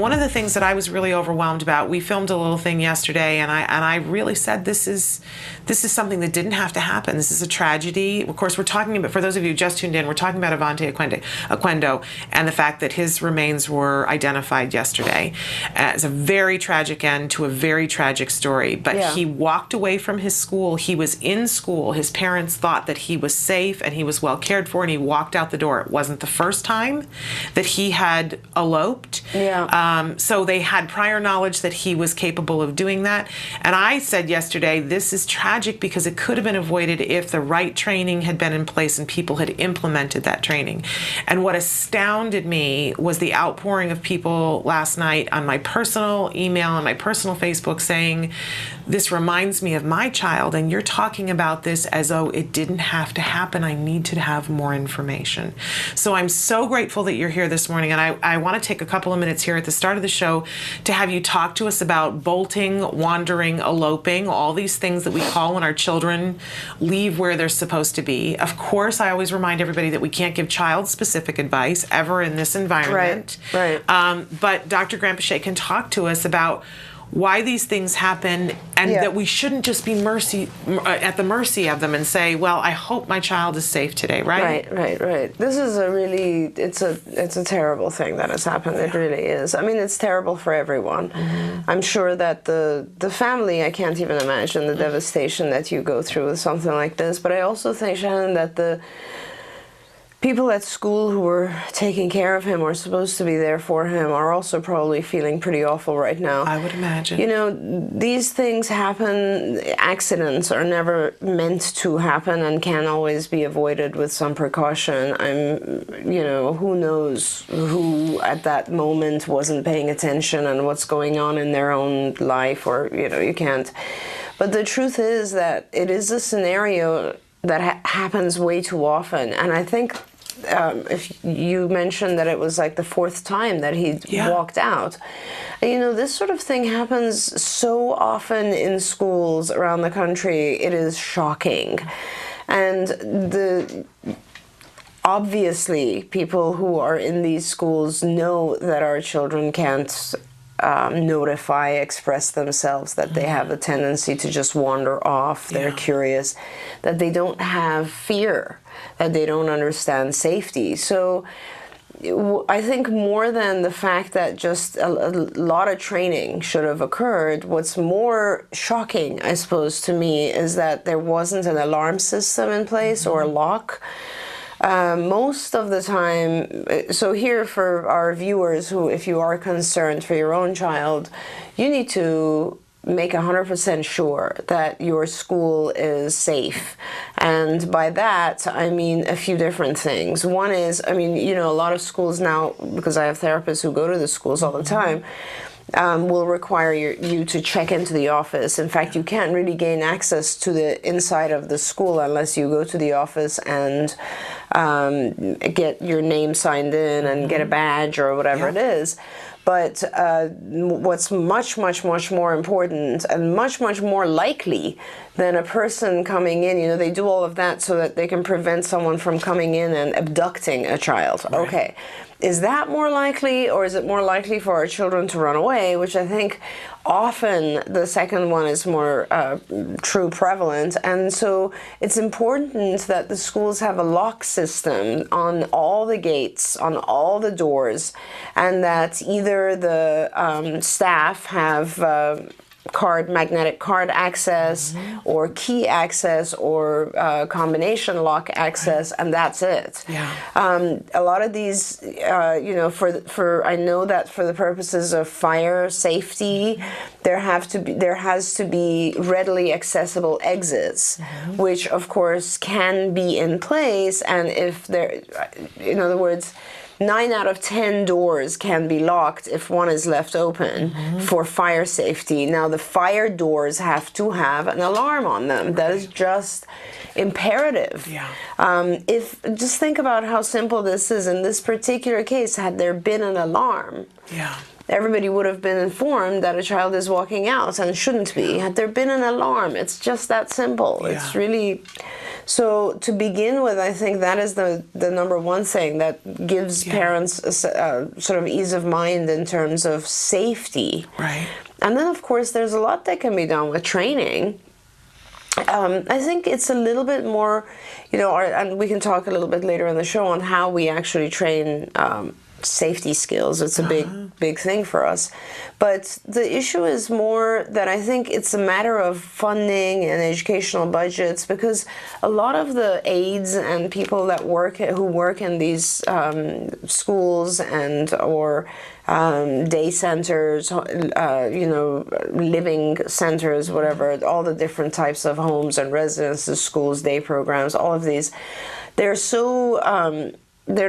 One of the things that I was really overwhelmed about, we filmed a little thing yesterday, and I really said this is something that didn't have to happen. This is a tragedy. Of course, we're talking about, for those of you who just tuned in, we're talking about Avante Oquendo and the fact that his remains were identified yesterday. It's a very tragic end to a very tragic story. But he walked away from his school. He was in school. His parents thought that he was safe and he was well cared for, and he walked out the door. It wasn't the first time that he had eloped. So they had prior knowledge that he was capable of doing that. And I said yesterday, this is tragic because it could have been avoided if the right training had been in place and people had implemented that training. And what astounded me was the outpouring of people last night on my personal email and my personal Facebook saying, this reminds me of my child, and you're talking about this as though it didn't have to happen. I need to have more information. So I'm so grateful that you're here this morning, and I want to take a couple of minutes here at the start of the show to have you talk to us about bolting, wandering, eloping, all these things that we call when our children leave where they're supposed to be. Of course, I always remind everybody that we can't give child-specific advice ever in this environment. Right. But Dr. Granpeesheh can talk to us about why these things happen, and that we shouldn't just be at the mercy of them and say, well, I hope my child is safe today, right? Right. This is it's a terrible thing that has happened. It really is. I mean, it's terrible for everyone. I'm sure that the family, I can't even imagine the devastation that you go through with something like this. But I also think, Shannon, that the people at school who were taking care of him or supposed to be there for him are also probably feeling pretty awful right now. I would imagine. You know, these things happen. Accidents are never meant to happen and can always be avoided with some precaution. Who knows who at that moment wasn't paying attention and what's going on in their own life, or, you can't. But the truth is that it is a scenario that happens way too often. And I think if you mentioned that it was like the fourth time that he walked out. This sort of thing happens so often in schools around the country. It is shocking. And obviously people who are in these schools know that our children can't express themselves, that they have a tendency to just wander off, they're curious, that they don't have fear, that they don't understand safety. So I think more than the fact that just a lot of training should have occurred, what's more shocking, I suppose, to me, is that there wasn't an alarm system in place or a lock. Most of the time, so here for our viewers who, if you are concerned for your own child, you need to make 100% sure that your school is safe. And by that, I mean a few different things. One is, a lot of schools now, because I have therapists who go to the schools all the time, will require you to check into the office. In fact, you can't really gain access to the inside of the school unless you go to the office and get your name signed in and get a badge or whatever it is. But what's much, much, much more important and much, much more likely than a person coming in, they do all of that so that they can prevent someone from coming in and abducting a child. Right. Okay. Is that more likely, or is it more likely for our children to run away, which I think often the second one is more true prevalent. And so it's important that the schools have a lock system on all the gates, on all the doors, and that either the staff have magnetic card access, or key access, or combination lock access, and that's it. A lot of these, I know that for the purposes of fire safety, there has to be readily accessible exits, which of course can be in place, and if there, in other words, 9 out of 10 doors can be locked if one is left open for fire safety. Now, the fire doors have to have an alarm on them. That is just imperative. Just think about how simple this is. In this particular case, had there been an alarm, everybody would have been informed that a child is walking out and shouldn't be. Had there been an alarm, it's just that simple. Yeah. It's really... So to begin with, I think that is the number one thing that gives parents a sort of ease of mind in terms of safety. Right. And then, of course, there's a lot that can be done with training. I think it's a little bit more, and we can talk a little bit later in the show on how we actually train safety skills. It's a big thing for us. But the issue is more that I think it's a matter of funding and educational budgets, because a lot of the aides and people that who work in these schools and or day centers, living centers, whatever, all the different types of homes and residences, schools, day programs, all of these, they're so... They're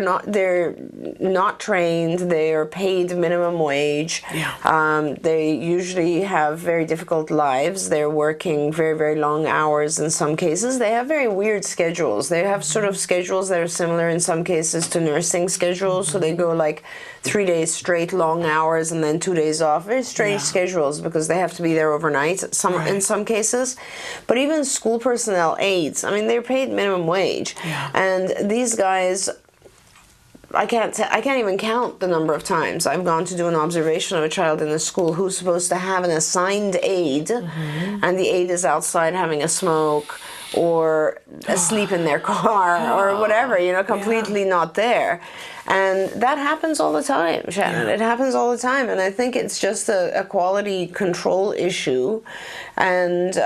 not trained. They are paid minimum wage. Yeah. They usually have very difficult lives. They're working very, very long hours in some cases. They have very weird schedules. They have sort of schedules that are similar in some cases to nursing schedules. So they go like 3 days straight, long hours, and then 2 days off. Very strange schedules because they have to be there overnight in some cases. But even school personnel, aides, I mean, they're paid minimum wage. Yeah. And these guys... I can't even count the number of times I've gone to do an observation of a child in a school who's supposed to have an assigned aide, and the aide is outside having a smoke or asleep in their car or whatever, completely not there. And that happens all the time, Shannon. It happens all the time. And I think it's just a quality control issue. And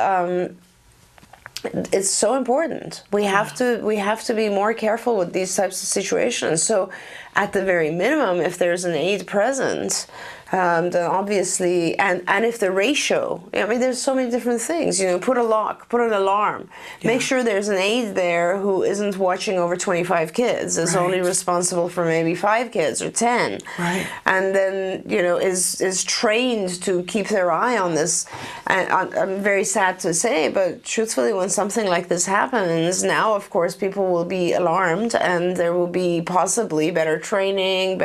it's so important. We have to be more careful with these types of situations. So at the very minimum, if there's an aide present, then obviously, and if the ratio, I mean, there's so many different things, put a lock, put an alarm, make sure there's an aide there who isn't watching over 25 kids, is only responsible for maybe 5 kids or 10. Right. And then, is trained to keep their eye on this. And I'm very sad to say, but truthfully, when something like this happens, now, of course, people will be alarmed and there will be possibly better training,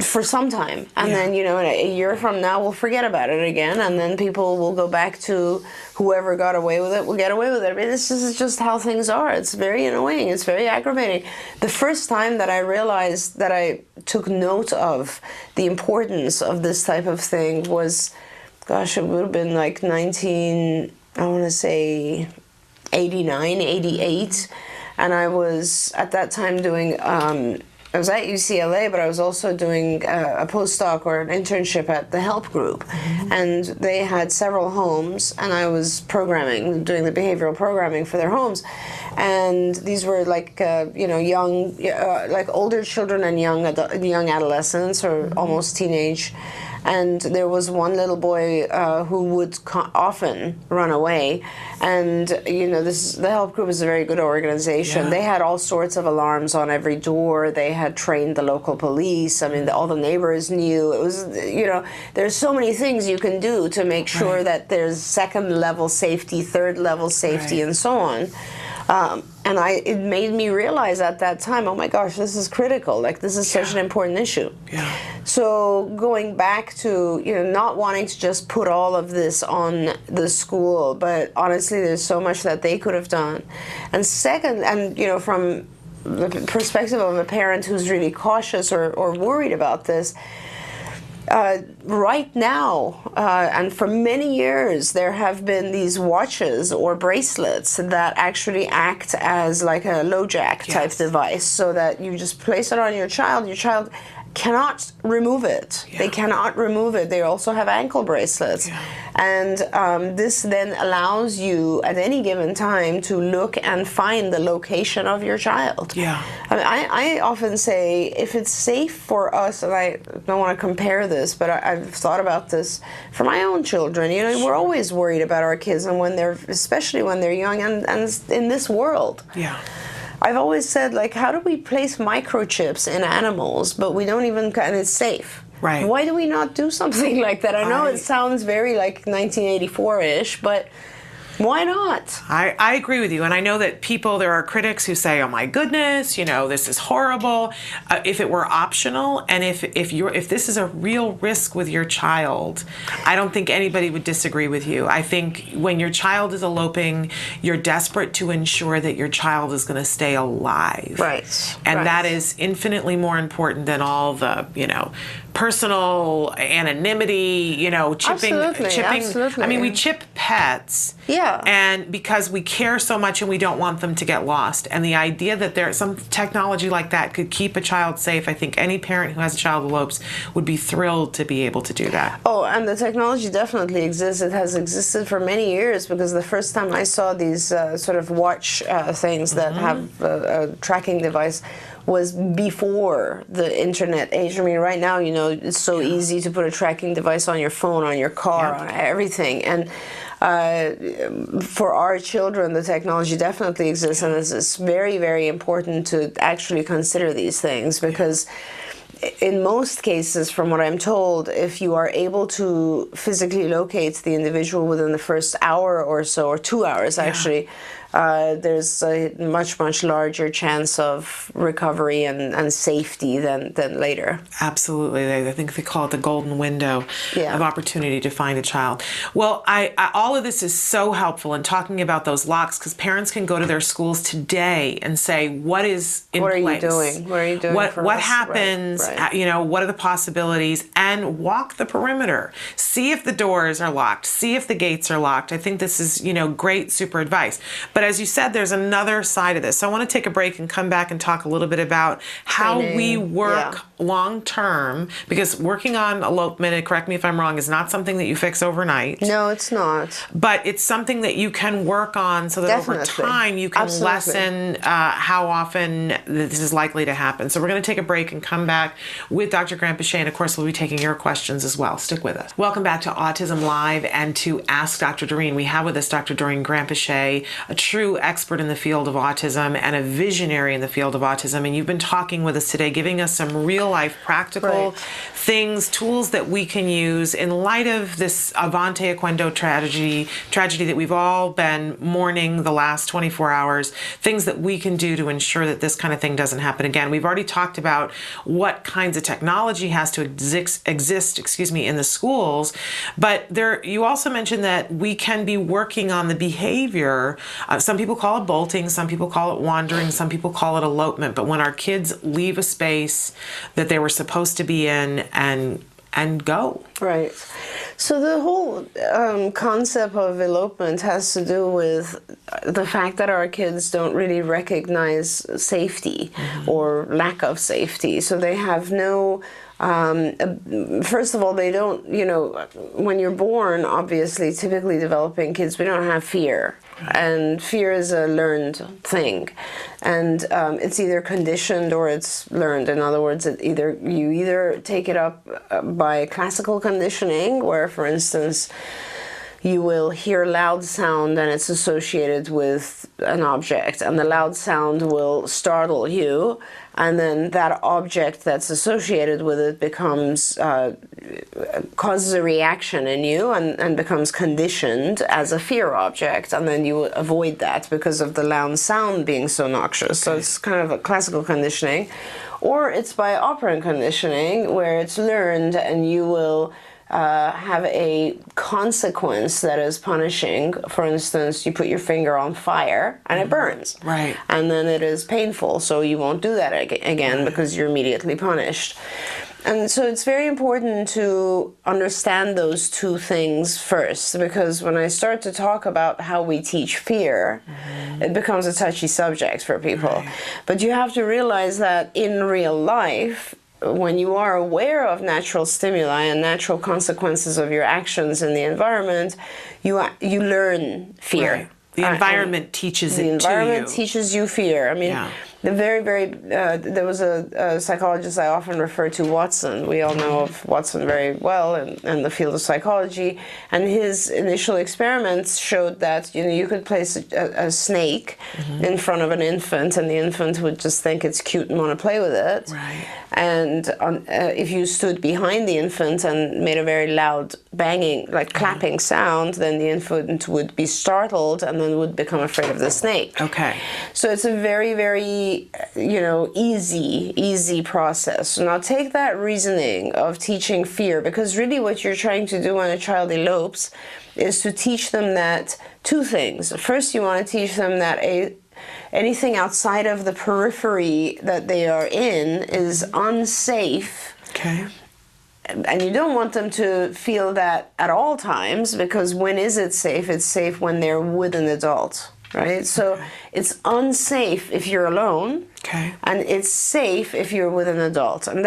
for some time, and then a year from now we'll forget about it again, and then people will go back to whoever got away with it will get away with it. I mean, this is just how things are. It's very annoying. It's very aggravating. The first time that I realized that I took note of the importance of this type of thing was, gosh, it would have been like 89, 88, and I was at that time doing I was at UCLA, but I was also doing a postdoc or an internship at the Help Group. And they had several homes, and I was doing the behavioral programming for their homes. And these were like, young, like older children and young adolescents or almost teenage. And there was one little boy who would often run away. And, the Help Group is a very good organization. Yeah. They had all sorts of alarms on every door. They had trained the local police. I mean, all the neighbors knew. It was, there's so many things you can do to make sure that there's second-level safety, third-level safety, and so on. And it made me realize at that time, oh my gosh, this is critical. Like, this is such an important issue. Yeah. So going back to, not wanting to just put all of this on the school, but honestly, there's so much that they could have done. And second, and, from the perspective of a parent who's really cautious or worried about this, right now, and for many years, there have been these watches or bracelets that actually act as like a LoJack type device, so that you just place it on your child cannot remove it. They cannot remove it. They also have ankle bracelets. And this then allows you at any given time to look and find the location of your child. Yeah. I mean, I often say, if it's safe for us, and I don't want to compare this, but I've thought about this for my own children. We're always worried about our kids, and especially when they're young and in this world. Yeah. I've always said, like, how do we place microchips in animals, but we don't even, and it's safe? Right. Why do we not do something like that? I know it sounds very like 1984-ish, but Why not? I agree with you, and I know that there are critics who say, "Oh my goodness, this is horrible." If it were optional, and if this is a real risk with your child, I don't think anybody would disagree with you. I think when your child is eloping, you're desperate to ensure that your child is going to stay alive, right? And that is infinitely more important than all the personal anonymity, chipping. Absolutely. I mean, we chip pets. Yeah. And because we care so much and we don't want them to get lost. And the idea that there's some technology like that could keep a child safe, I think any parent who has a child who elopes would be thrilled to be able to do that. Oh, and the technology definitely exists. It has existed for many years, because the first time I saw these sort of watch things that have a tracking device was before the internet age. I mean, right now, it's so easy to put a tracking device on your phone, on your car, on everything. And for our children, the technology definitely exists, and it's very, very important to actually consider these things, because in most cases, from what I'm told, if you are able to physically locate the individual within the first hour or so, or 2 hours actually, there's a much, much larger chance of recovery and safety than later. Absolutely. I think they call it the golden window of opportunity to find a child. Well, all of this is so helpful in talking about those locks, because parents can go to their schools today and say, what is in place? What are you doing? What are you doing for what us? happens? Right. What are the possibilities? And walk the perimeter. See if the doors are locked. See if the gates are locked. I think this is, great super advice. But as you said, there's another side of this. So I want to take a break and come back and talk a little bit about how we work long term, because working on elopement, and correct me if I'm wrong, is not something that you fix overnight. No, it's not. But it's something that you can work on so that over time you can lessen how often this is likely to happen. So we're going to take a break and come back with Dr. Granpeesheh, and of course we'll be taking your questions as well. Stick with us. Welcome back to Autism Live and to Ask Dr. Doreen. We have with us Dr. Doreen Granpeesheh, a true expert in the field of autism and a visionary in the field of autism. And you've been talking with us today, giving us some real life practical things, tools that we can use in light of this Avante Equendo tragedy that we've all been mourning the last 24 hours, things that we can do to ensure that this kind of thing doesn't happen again. We've already talked about what kinds of technology has to exist, in the schools, but you also mentioned that we can be working on the behavior. Some people call it bolting, some people call it wandering, some people call it elopement, but when our kids leave a space that they were supposed to be in and go. Right. So the whole concept of elopement has to do with the fact that our kids don't really recognize safety or lack of safety. So they have no, first of all, they don't, when you're born, obviously, typically developing kids, we don't have fear. And fear is a learned thing, and it's either conditioned or it's learned. In other words, you either take it up by classical conditioning, where, for instance, you will hear loud sound and it's associated with an object, and the loud sound will startle you, and then that object that's associated with it causes a reaction in you and becomes conditioned as a fear object, and then you avoid that because of the loud sound being so noxious. So it's kind of a classical conditioning. Or it's by operant conditioning, where it's learned, and you will have a consequence that is punishing. For instance, you put your finger on fire and it burns. Right. And then it is painful, so you won't do that again because you're immediately punished. And so it's very important to understand those two things first, because when I start to talk about how we teach fear, it becomes a touchy subject for people. Right. But you have to realize that in real life, when you are aware of natural stimuli and natural consequences of your actions in the environment, you learn fear. Right. The environment teaches it to you. The environment teaches you fear. I mean, there was a psychologist I often refer to, Watson. We all know of Watson very well in the field of psychology. And his initial experiments showed that you could place a snake in front of an infant, and the infant would just think it's cute and want to play with it. Right. And if you stood behind the infant and made a very loud banging, like clapping sound, then the infant would be startled and then would become afraid of the snake. Okay. So it's a very, very, easy process. Now take that reasoning of teaching fear, because really what you're trying to do when a child elopes is to teach them that two things. First, you want to teach them that anything outside of the periphery that they are in is unsafe. Okay. And you don't want them to feel that at all times, because when is it safe? It's safe when they're with an adult, right? So it's unsafe if you're alone. Okay. And it's safe if you're with an adult. And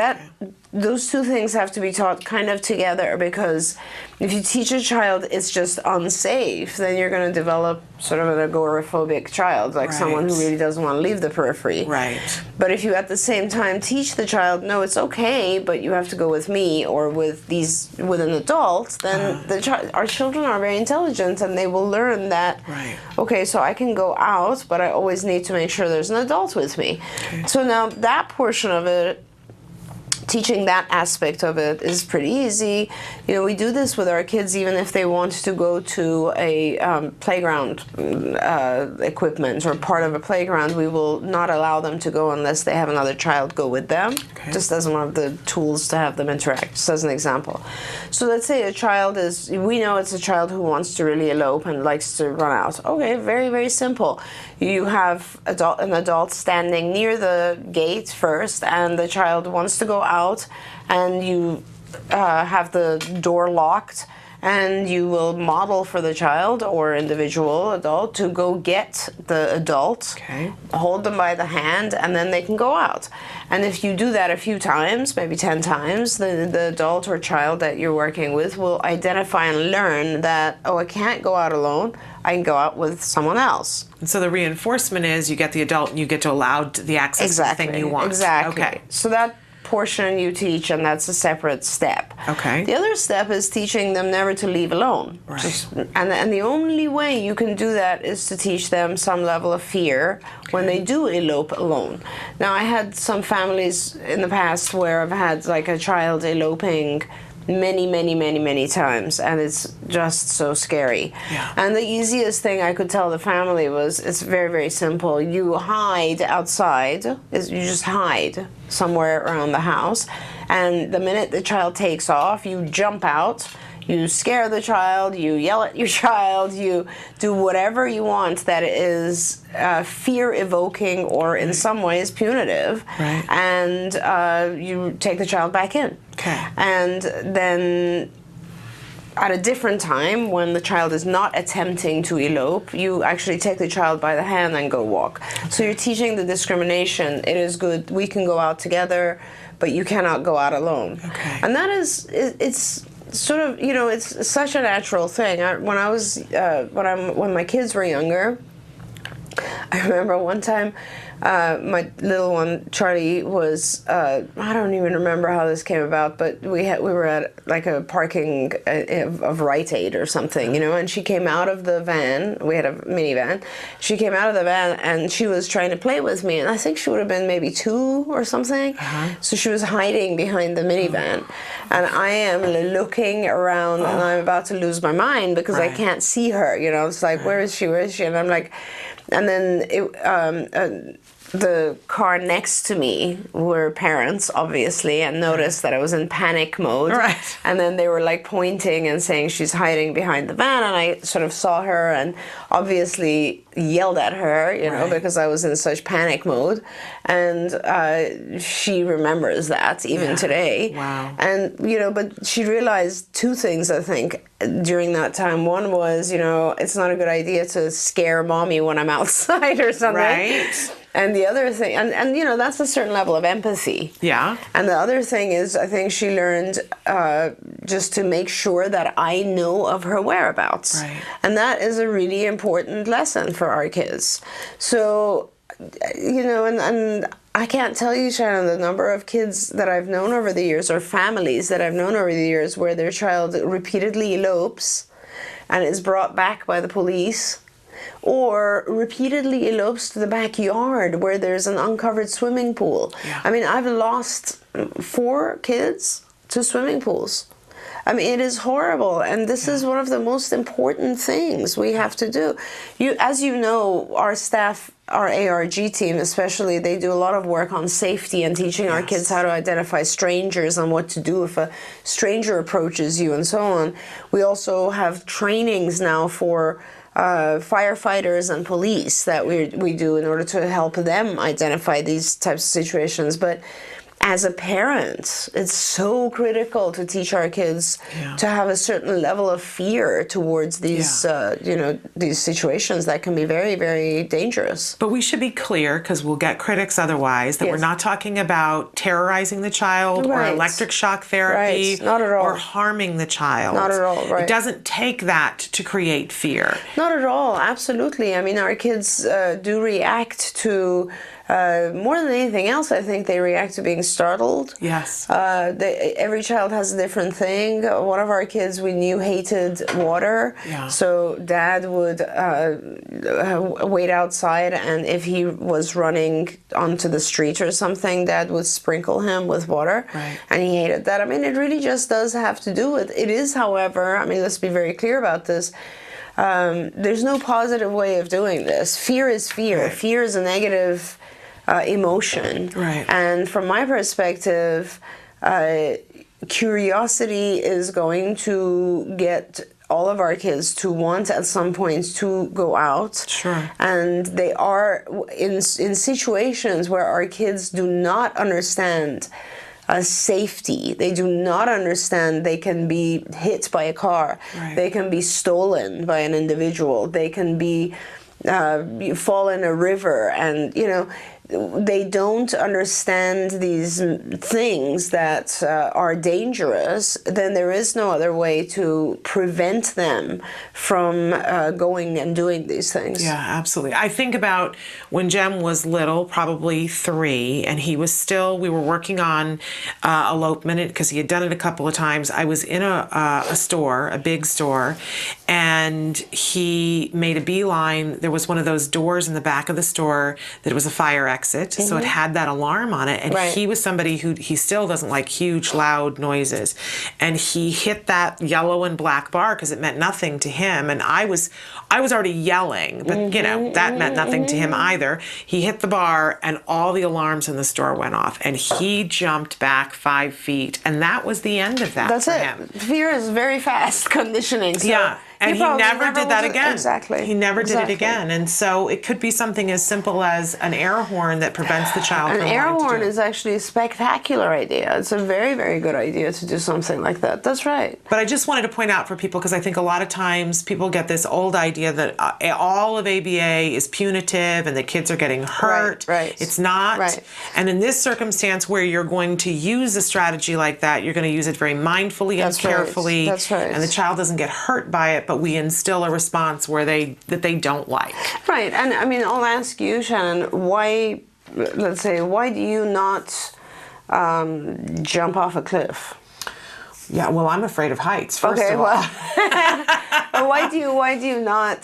those two things have to be taught kind of together, because if you teach a child it's just unsafe, then you're going to develop sort of an agoraphobic child, like someone who really doesn't want to leave the periphery. Right. But if you at the same time teach the child, no, it's okay, but you have to go with me or with an adult, then our children are very intelligent, and they will learn that, okay, so I can go out, but I always need to make sure there's an adult with me. Okay. So now that portion of it, teaching that aspect of it, is pretty easy. We do this with our kids even if they want to go to a playground equipment or part of a playground. We will not allow them to go unless they have another child go with them. Okay. Just as one of the tools to have them interact, just as an example. So let's say we know it's a child who wants to really elope and likes to run out. Okay, very, very simple. You have an adult standing near the gate first, and the child wants to go out, and you have the door locked, and you will model for the child or individual adult to go get the adult, hold them by the hand, and then they can go out. And if you do that a few times, maybe 10 times, the adult or child that you're working with will identify and learn that, oh, I can't go out alone, I can go out with someone else. And so the reinforcement is you get the adult and you get to allow the access to the thing you want. Exactly. Okay. So that portion you teach, and that's a separate step. Okay. The other step is teaching them never to leave alone. Right. And the only way you can do that is to teach them some level of fear when they do elope alone. Now, I had some families in the past where I've had like a child eloping many times, and it's just so scary. Yeah. And the easiest thing I could tell the family was, it's very, very simple. You hide outside. You just hide somewhere around the house, and the minute the child takes off, you jump out. You scare the child, you yell at your child, you do whatever you want that is fear-evoking or in some ways punitive, and you take the child back in. Okay. And then at a different time, when the child is not attempting to elope, you actually take the child by the hand and go walk. So you're teaching the discrimination. It is good, we can go out together, but you cannot go out alone. Okay. And that is, it's sort of, it's such a natural thing. When my kids were younger, I remember one time my little one, Charlie, was, I don't even remember how this came about, but we were at like a parking of Rite Aid or something, and she came out of the van. We had a minivan. She came out of the van and she was trying to play with me, and I think she would have been maybe 2 or something. So she was hiding behind the minivan, and I am looking around and I'm about to lose my mind because I can't see her. It's like, where is she? And I'm like, and then the car next to me were parents, obviously, and noticed that I was in panic mode. Right. And then they were like pointing and saying she's hiding behind the van, and I sort of saw her and obviously yelled at her, because I was in such panic mode. And she remembers that even today. Wow. And, but she realized 2 things, I think, during that time. One was, it's not a good idea to scare mommy when I'm outside or something. Right. And the other thing, and that's a certain level of empathy. Yeah. And the other thing is, I think she learned just to make sure that I know of her whereabouts. Right. And that is a really important lesson for our kids. So, and I can't tell you, Shannon, the number of kids that I've known over the years, or families that I've known over the years, where their child repeatedly elopes and is brought back by the police, or repeatedly elopes to the backyard where there's an uncovered swimming pool. Yeah. I mean, I've lost 4 kids to swimming pools. I mean, it is horrible, and this is one of the most important things we have to do. As you know, our staff, our ARG team especially, they do a lot of work on safety and teaching our kids how to identify strangers and what to do if a stranger approaches you and so on. We also have trainings now for firefighters and police that we do in order to help them identify these types of situations. But as a parent, it's so critical to teach our kids to have a certain level of fear towards these, these situations that can be very, very dangerous. But we should be clear, because we'll get critics otherwise, that we're not talking about terrorizing the child or electric shock therapy Not at all. or harming the child. Not at all, right. It doesn't take that to create fear. Not at all, absolutely. I mean, our kids do react to, more than anything else, I think they react to being startled. Yes. Every child has a different thing. One of our kids we knew hated water, so Dad would wait outside, and if he was running onto the street or something, Dad would sprinkle him with water, and he hated that. I mean, it really just does have to do with it. Is, however, I mean, let's be very clear about this. There's no positive way of doing this. Fear is fear. Fear is a negative emotion. And from my perspective, curiosity is going to get all of our kids to want at some point to go out. And they are in situations where our kids do not understand safety. They do not understand they can be hit by a car. They can be stolen by an individual. They can be fall in a river, and they don't understand these things that are dangerous. Then there is no other way to prevent them from going and doing these things. Yeah, absolutely. I think about when Jem was little, probably 3, and we were working on elopement because he had done it a couple of times. I was in a store, a big store, and he made a beeline. There was one of those doors in the back of the store that was a fire exit, so it had that alarm on it, and he was somebody who he still doesn't like huge loud noises, and he hit that yellow and black bar because it meant nothing to him, and I was already yelling, but that meant nothing to him either. He hit the bar and all the alarms in the store went off, and he jumped back 5 feet, and that was the end of that. That's for it. him. Fear is very fast conditioning. So and he never did that again. Exactly. He never did it again. And so it could be something as simple as an air horn that prevents the child from wanting to do it. An air horn is actually a spectacular idea. It's a very, very good idea to do something like that. That's right. But I just wanted to point out for people, because I think a lot of times people get this old idea that all of ABA is punitive and the kids are getting hurt. It's not. And in this circumstance where you're going to use a strategy like that, you're going to use it very mindfully and carefully. That's right. And the child doesn't get hurt by it, but we instill a response that they don't like. Right. And I mean, I'll ask you, Shannon, why do you not jump off a cliff? Yeah, well, I'm afraid of heights. First of all. Well, why do you not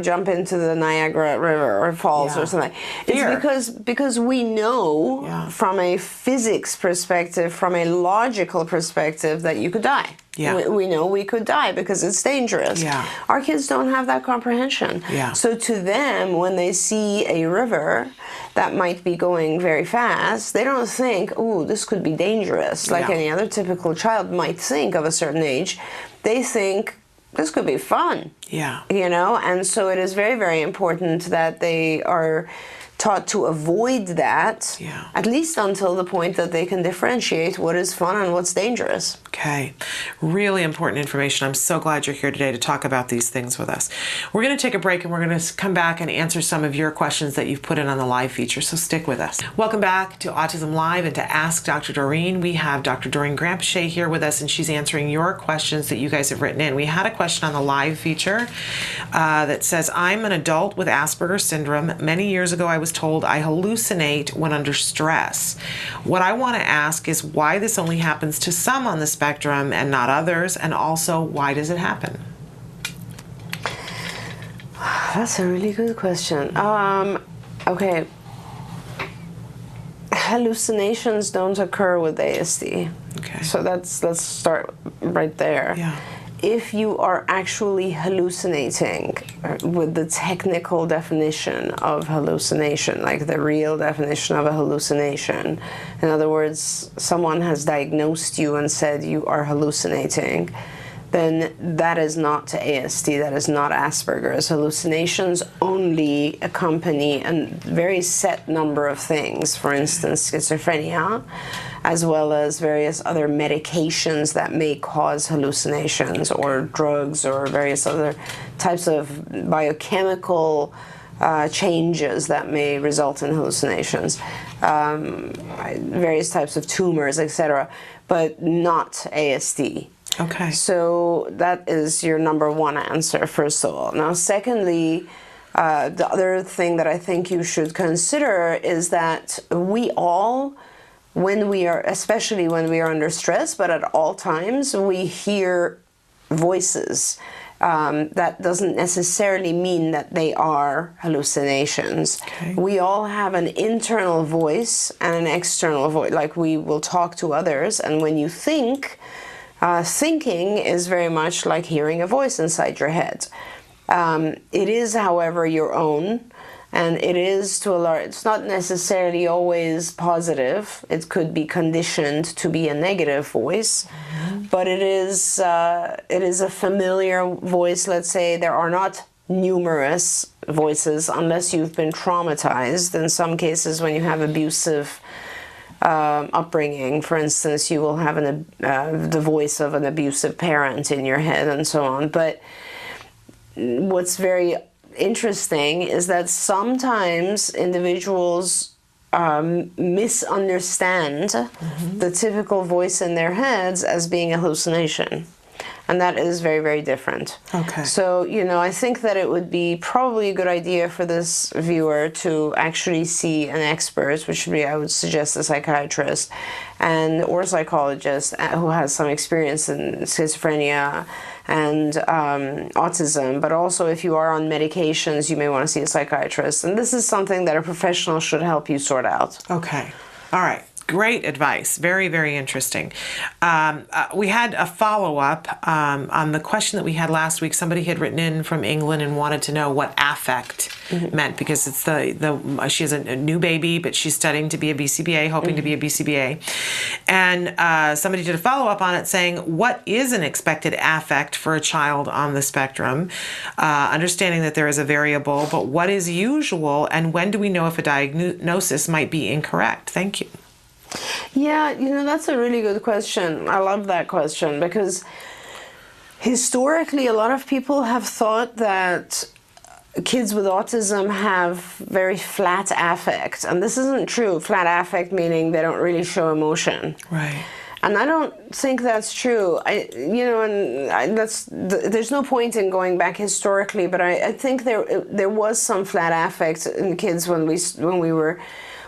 jump into the Niagara River or falls or something? It's because we know from a physics perspective, from a logical perspective, that you could die. We know we could die because it's dangerous. Our kids don't have that comprehension. So to them, when they see a river that might be going very fast, they don't think, "Ooh, this could be dangerous," like any other typical child might think of a certain age. They think, this could be fun. And so it is very, very important that they are taught to avoid that, at least until the point that they can differentiate what is fun and what's dangerous. Okay. Really important information. I'm so glad you're here today to talk about these things with us. We're going to take a break and we're going to come back and answer some of your questions that you've put in on the live feature, so stick with us. Welcome back to Autism Live and to Ask Dr. Doreen. We have Dr. Doreen Granpeesheh here with us, and she's answering your questions that you guys have written in. We had a question on the live feature that says, I'm an adult with Asperger's syndrome. Many years ago, I was told I hallucinate when under stress. What I want to ask is why this only happens to some on the spectrum and not others, and also why does it happen? That's a really good question. Okay. Hallucinations don't occur with ASD. Okay. So let's start right there. Yeah. If you are actually hallucinating with the technical definition of hallucination, like the real definition of a hallucination, in other words, someone has diagnosed you and said you are hallucinating, then that is not ASD, that is not Asperger's. Hallucinations only accompany a very set number of things, for instance, schizophrenia, as well as various other medications that may cause hallucinations, or drugs, or various other types of biochemical changes that may result in hallucinations, various types of tumors, etc., but not ASD. Okay. So that is your number one answer, first of all. Now, secondly, the other thing that I think you should consider is that we all, when we are, especially when we are under stress, but at all times, we hear voices. That doesn't necessarily mean that they are hallucinations. Okay. We all have an internal voice and an external voice. Like, we will talk to others, and when you think, thinking is very much like hearing a voice inside your head. It is, however, your own, and it is to a large, it's not necessarily always positive. It could be conditioned to be a negative voice, but it is a familiar voice. Let's say there are not numerous voices unless you've been traumatized. In some cases, when you have abusive upbringing, for instance, you will have the voice of an abusive parent in your head and so on. But what's very interesting is that sometimes individuals misunderstand the typical voice in their heads as being a hallucination. And that is very, very different. Okay. So, I think that it would be probably a good idea for this viewer to actually see an expert, which would be, I would suggest, a psychiatrist or psychologist who has some experience in schizophrenia and autism. But also, if you are on medications, you may want to see a psychiatrist. And this is something that a professional should help you sort out. Okay. All right. Great advice. Very, very interesting. We had a follow-up on the question that we had last week. Somebody had written in from England and wanted to know what affect meant, because it's she has a new baby, but she's studying to be a BCBA, hoping to be a BCBA. And somebody did a follow-up on it saying, what is an expected affect for a child on the spectrum? Understanding that there is a variable, but what is usual, and when do we know if a diagnosis might be incorrect? Thank you. Yeah, that's a really good question. I love that question, because historically a lot of people have thought that kids with autism have very flat affect, and this isn't true. Flat affect meaning they don't really show emotion. Right. And I don't think that's true. There's no point in going back historically, but I think there was some flat affect in kids when we were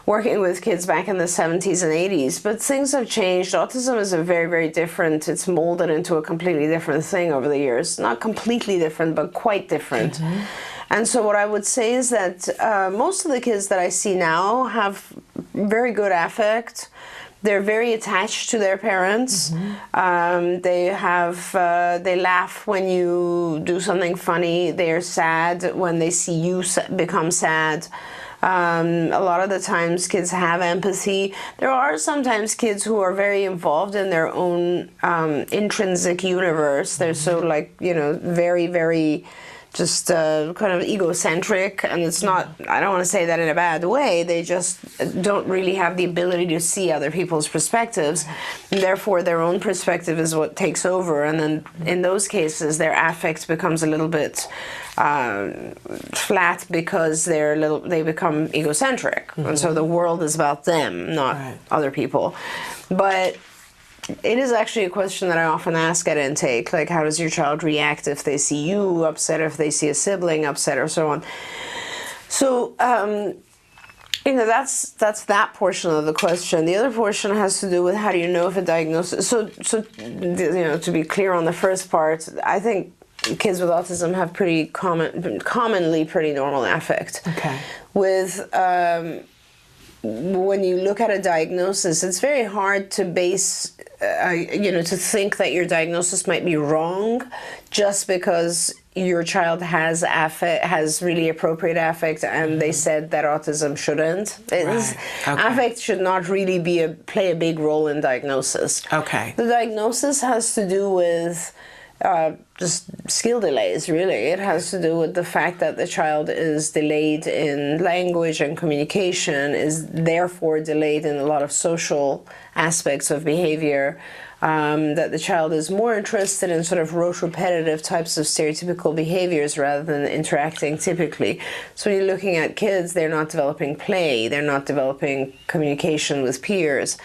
working with kids back in the 70s and 80s, but things have changed. Autism is a very, very different, it's molded into a completely different thing over the years. Not completely different, but quite different. And so what I would say is that most of the kids that I see now have very good affect. They're very attached to their parents. They laugh when you do something funny. They're sad when they see you become sad. A lot of the times kids have empathy. There are sometimes kids who are very involved in their own intrinsic universe. They're so very, very just kind of egocentric, and it's not, I don't want to say that in a bad way, they just don't really have the ability to see other people's perspectives, and therefore their own perspective is what takes over, and then in those cases their affect becomes a little bit flat because they become egocentric, and so the world is about them, not other people. But it is actually a question that I often ask at intake, like how does your child react if they see you upset, if they see a sibling upset, or so on. So, that's that portion of the question. The other portion has to do with how do you know if a diagnosis. So to be clear on the first part, I think kids with autism have commonly pretty normal affect. Okay. With when you look at a diagnosis, it's very hard to base, to think that your diagnosis might be wrong just because your child has really appropriate affect, and they said that autism shouldn't. Right. Okay. Affect should not really play a big role in diagnosis. Okay. The diagnosis has to do with just skill delays, really. It has to do with the fact that the child is delayed in language and communication, is therefore delayed in a lot of social aspects of behavior, that the child is more interested in sort of rote repetitive types of stereotypical behaviors rather than interacting typically. So when you're looking at kids, they're not developing play, they're not developing communication with peers.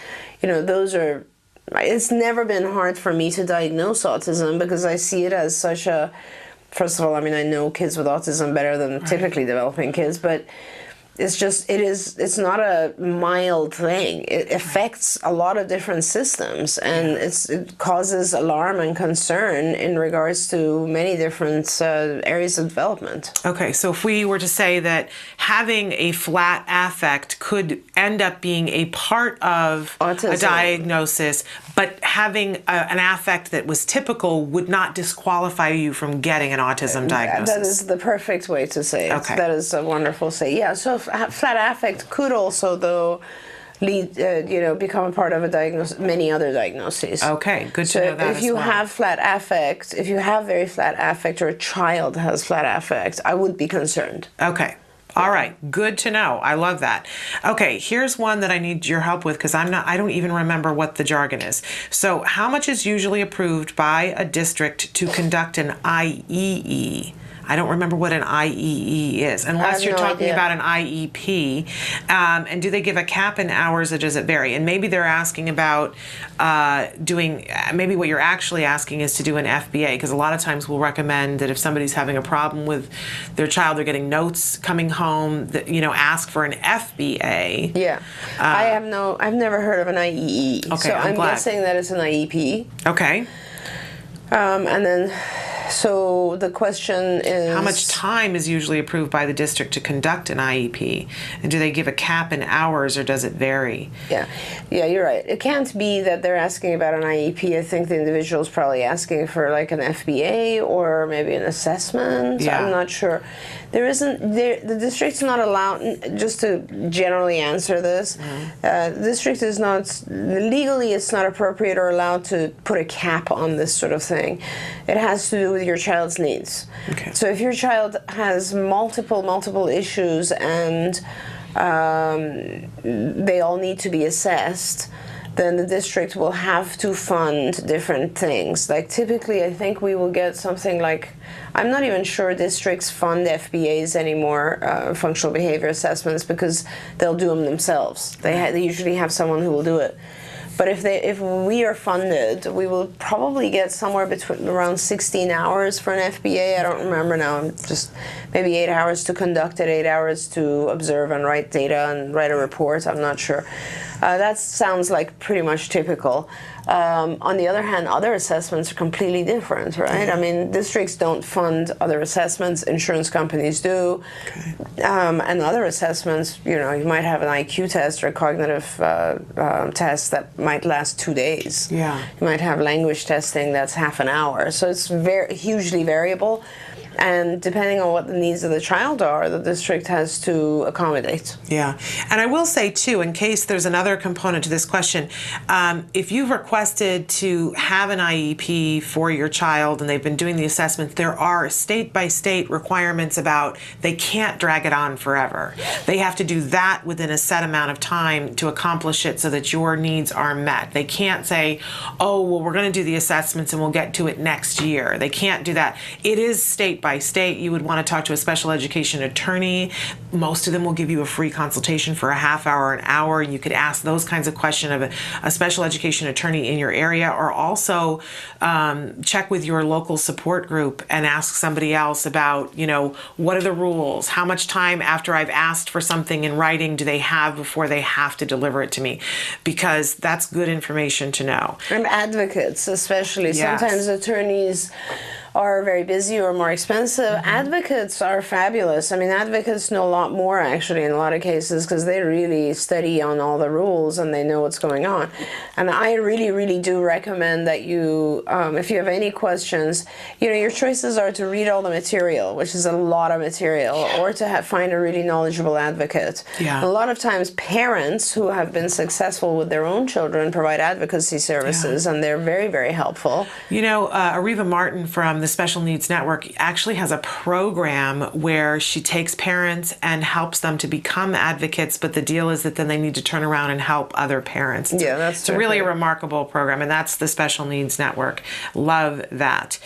It's never been hard for me to diagnose autism because I see it as such a, first of all, I know kids with autism better than typically developing kids, but it's not a mild thing. It affects a lot of different systems, and it causes alarm and concern in regards to many different areas of development. Okay, so if we were to say that having a flat affect could end up being a part of autism, a diagnosis, but having an affect that was typical would not disqualify you from getting an autism diagnosis. That is the perfect way to say it. Okay. That is a wonderful say. Yeah, so flat affect could also, though, lead, become a part of many other diagnoses. Okay, good to know that if you have flat affect, if you have very flat affect, or a child has flat affect, I would be concerned. Okay. All right. Good to know. I love that. Okay. Here's one that I need your help with because I don't even remember what the jargon is. So how much is usually approved by a district to conduct an IEE? I don't remember what an IEE is, unless you're talking about an IEP. And do they give a cap in hours, or does it vary? And maybe they're asking about maybe what you're actually asking is to do an FBA, because a lot of times we'll recommend that if somebody's having a problem with their child, they're getting notes coming home, that, ask for an FBA. Yeah. I've never heard of an IEE. Okay, so I'm glad. guessing that it's an IEP. Okay. And then, so the question is, how much time is usually approved by the district to conduct an IEP? And do they give a cap in hours, or does it vary? Yeah, you're right. It can't be that they're asking about an IEP. I think the individual's probably asking for like an FBA or maybe an assessment. Yeah. I'm not sure. The district's not allowed, just to generally answer this, the district is not, legally it's not appropriate or allowed to put a cap on this sort of thing. It has to do with your child's needs. Okay. So if your child has multiple issues and they all need to be assessed, then the district will have to fund different things. Like typically, I think we will get something like, I'm not even sure districts fund FBAs anymore, functional behavior assessments, because they'll do them themselves. They usually have someone who will do it. But if we are funded, we will probably get somewhere between around 16 hours for an FBA. I don't remember now. I'm just maybe 8 hours to conduct it, 8 hours to observe and write data and write a report. I'm not sure. That sounds like pretty much typical. On the other hand, other assessments are completely different, right? I mean, districts don't fund other assessments, insurance companies do. Okay. And other assessments, you might have an IQ test or a cognitive test that might last 2 days. Yeah. You might have language testing that's half an hour. So it's hugely variable. And depending on what the needs of the child are, the district has to accommodate. Yeah. And I will say, too, in case there's another component to this question, if you've requested to have an IEP for your child and they've been doing the assessments, there are state-by-state requirements about they can't drag it on forever. They have to do that within a set amount of time to accomplish it so that your needs are met. They can't say, oh, well, we're going to do the assessments and we'll get to it next year. They can't do that. It is state by state. You would want to talk to a special education attorney. Most of them will give you a free consultation for a half hour, an hour. You could ask those kinds of questions of a special education attorney in your area, or also check with your local support group and ask somebody else about, what are the rules? How much time after I've asked for something in writing do they have before they have to deliver it to me? Because that's good information to know. And advocates, especially. Yes. Sometimes attorneys are very busy or more expensive, advocates are fabulous. I mean, advocates know a lot more actually in a lot of cases because they really study on all the rules and they know what's going on. And I really, really do recommend that you, if you have any questions, your choices are to read all the material, which is a lot of material, or to find a really knowledgeable advocate. Yeah. A lot of times parents who have been successful with their own children provide advocacy services, and they're very, very helpful. Ariva Martin from the Special Needs Network actually has a program where she takes parents and helps them to become advocates, but the deal is that then they need to turn around and help other parents. It's really a remarkable program, and that's the Special Needs Network. Love that.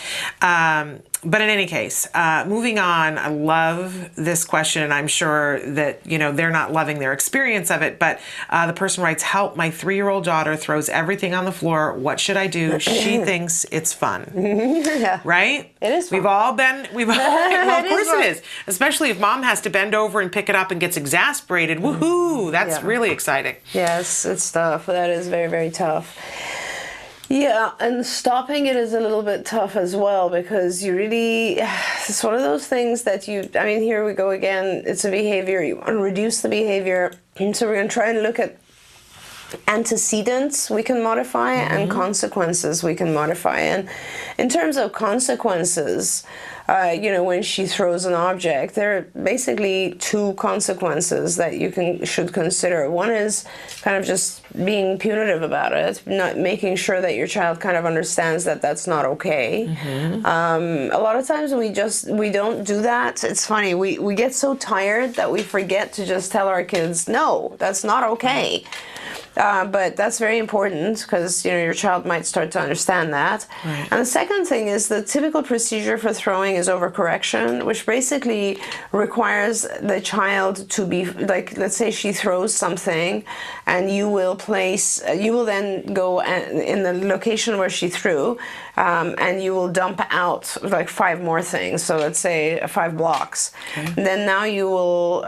But in any case, moving on, I love this question, and I'm sure that, they're not loving their experience of it, but the person writes, "Help, my 3-year-old daughter throws everything on the floor. What should I do? She thinks it's fun." Yeah. Right? It is fun. Well, of course it is. Especially if mom has to bend over and pick it up and gets exasperated. Woohoo! That's really exciting. Yes, it's tough. That is very, very tough. Yeah, and stopping it is a little bit tough as well because it's one of those things that here we go again, it's a behavior, you want to reduce the behavior, and so we're going to try and look at antecedents we can modify and consequences we can modify. And in terms of consequences, when she throws an object, there are basically 2 consequences that you should consider. One is kind of just being punitive about it, not making sure that your child kind of understands that that's not okay. A lot of times we don't do that. It's funny, we get so tired that we forget to just tell our kids, no, that's not okay. But that's very important because your child might start to understand that. Right. And the second thing is the typical procedure for throwing is overcorrection, which basically requires the child to be like, let's say she throws something, and you will then go in the location where she threw, and you will dump out like 5 more things. So let's say 5 blocks. Okay. Then now you will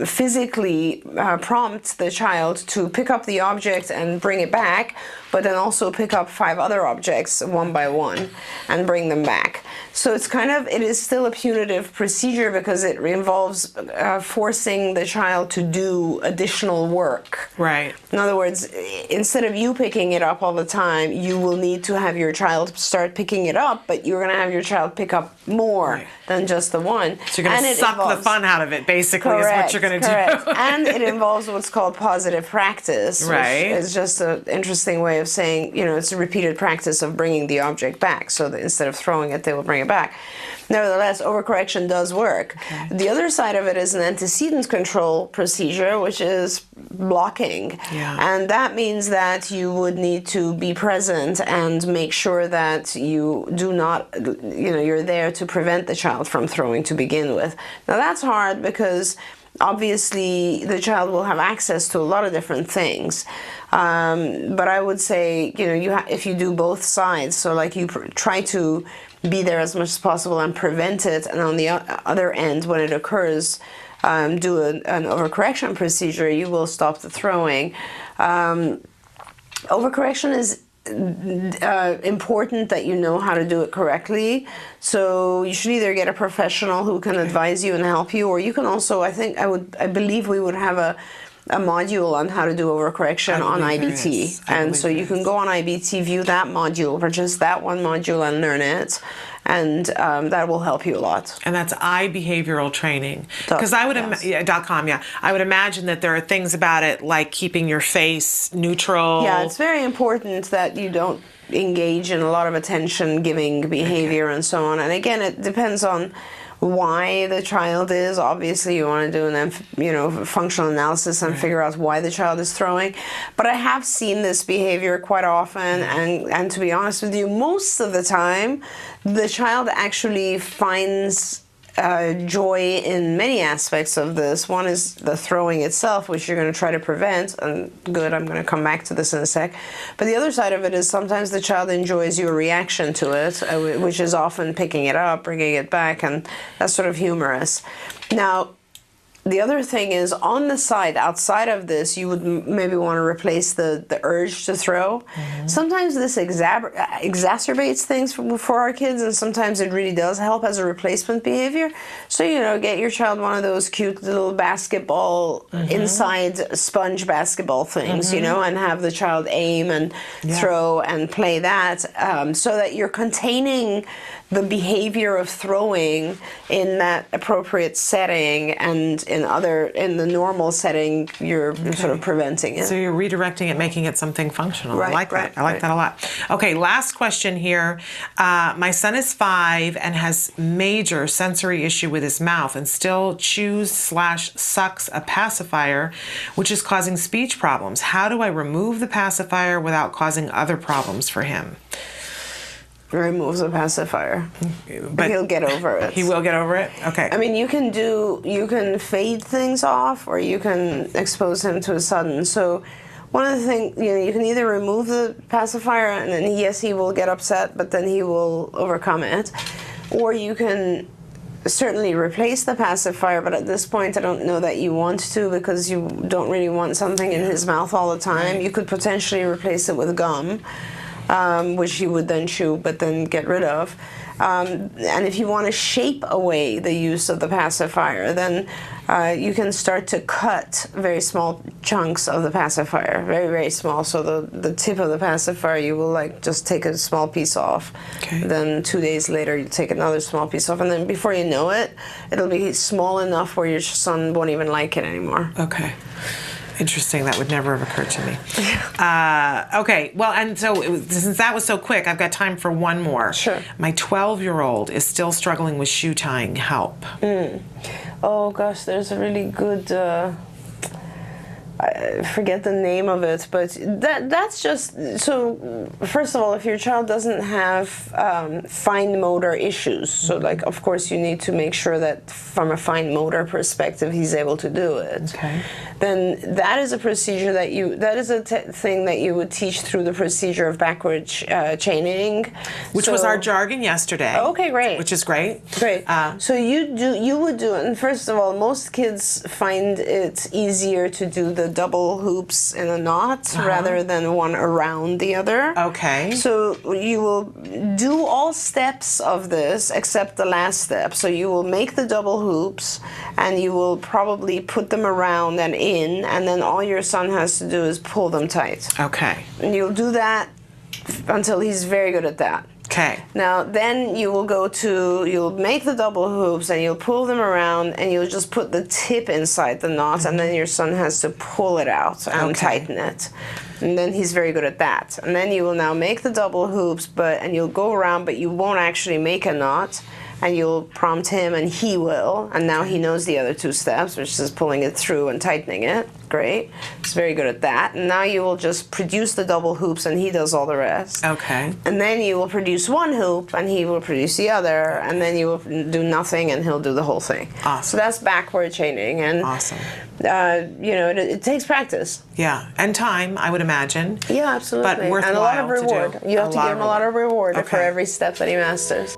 physically prompt the child to pick up the object and bring it back, but then also pick up 5 other objects one by one and bring them back. So it is still a punitive procedure because it involves forcing the child to do additional work. Right. In other words, instead of you picking it up all the time, you will need to have your child start picking it up, but you're going to have your child pick up more than just the one. So you're going to suck the fun out of it, basically, is what you're going to do. And it involves what's called positive practice, which is just an interesting way of saying, it's a repeated practice of bringing the object back. So that instead of throwing it, they will bring it back. Nevertheless, overcorrection does work. Okay. The other side of it is an antecedent control procedure, which is blocking. Yeah. And that means that you would need to be present and make sure that you do not, you're there to prevent the child from throwing to begin with. Now that's hard because obviously the child will have access to a lot of different things. But I would say, if you do both sides, so like you try to be there as much as possible and prevent it, and on the other end, when it occurs, do an overcorrection procedure, you will stop the throwing. Overcorrection is important that you know how to do it correctly. So you should either get a professional who can advise you and help you, or you can also, I believe we would have a module on how to do overcorrection on IBT. And so you can go on IBT, view that module, or just that one module and learn it. And that will help you a lot. And that's iBehavioral Training. Because I would .com, I would imagine that there are things about it like keeping your face neutral. Yeah, it's very important that you don't engage in a lot of attention-giving behavior and so on. And again, it depends on why the child is. Obviously, you want to do an functional analysis and figure out why the child is throwing. But I have seen this behavior quite often, and to be honest with you, most of the time, the child actually finds joy in many aspects of this. One is the throwing itself, which you're going to try to prevent, and good, I'm going to come back to this in a sec. But the other side of it is sometimes the child enjoys your reaction to it, which is often picking it up, bringing it back, and that's sort of humorous. Now, the other thing is, on the side, outside of this, you would maybe want to replace the urge to throw. Sometimes this exacerbates things for our kids, and sometimes it really does help as a replacement behavior. So, get your child one of those cute little basketball, inside sponge basketball things, and have the child aim and throw and play that, so that you're containing the behavior of throwing in that appropriate setting, and in the normal setting, you're sort of preventing it. So you're redirecting it, making it something functional. Right, I like right, that. I like that a lot. Okay, last question here. My son is 5 and has major sensory issue with his mouth and still chews/sucks a pacifier, which is causing speech problems. How do I remove the pacifier without causing other problems for him? Removes the pacifier, but he'll get over it. He will get over it? Okay. I mean, you can fade things off, or you can expose him to a sudden. So one of the things, you can either remove the pacifier, and then yes, he will get upset, but then he will overcome it. Or you can certainly replace the pacifier, but at this point I don't know that you want to, because you don't really want something in his mouth all the time. You could potentially replace it with gum, which he would then chew but then get rid of. And if you want to shape away the use of the pacifier, then you can start to cut very small chunks of the pacifier, very, very small. So the tip of the pacifier, you will just take a small piece off. Okay. Then 2 days later, you take another small piece off. And then before you know it, it'll be small enough where your son won't even like it anymore. Okay. Interesting. That would never have occurred to me. Okay. Well, and so since that was so quick, I've got time for one more. Sure. My 12-year-old is still struggling with shoe tying. Help. Oh gosh, there's a really good. I forget the name of it, but that's just so. First of all, if your child doesn't have fine motor issues, so of course you need to make sure that from a fine motor perspective he's able to do it. Okay. Then that is a procedure that is a thing that you would teach through the procedure of backward chaining, which was our jargon yesterday. Okay, great. Which is great. Great. So you would do it, and first of all, most kids find it easier to do the double hoops in a knot rather than one around the other. Okay. So you will do all steps of this except the last step. So you will make the double hoops, and you will probably put them around and in, and then all your son has to do is pull them tight. Okay. And you'll do that until he's very good at that. Okay. Now, then you'll make the double hoops, and you'll pull them around, and you'll just put the tip inside the knot, and then your son has to pull it out and tighten it. And then he's very good at that. And then you will now make the double hoops, and you'll go around, but you won't actually make a knot. And you'll prompt him, and he will. And now he knows the other 2 steps, which is pulling it through and tightening it. Great. He's very good at that. And now you will just produce the double hoops, and he does all the rest. Okay. And then you will produce one hoop, and he will produce the other. And then you will do nothing, and he'll do the whole thing. Awesome. So that's backward chaining. And awesome. It takes practice. Yeah, and time, I would imagine. Yeah, absolutely. But worthwhile and a lot of reward. to do. You have to give him a lot of reward for Okay. every step that he masters.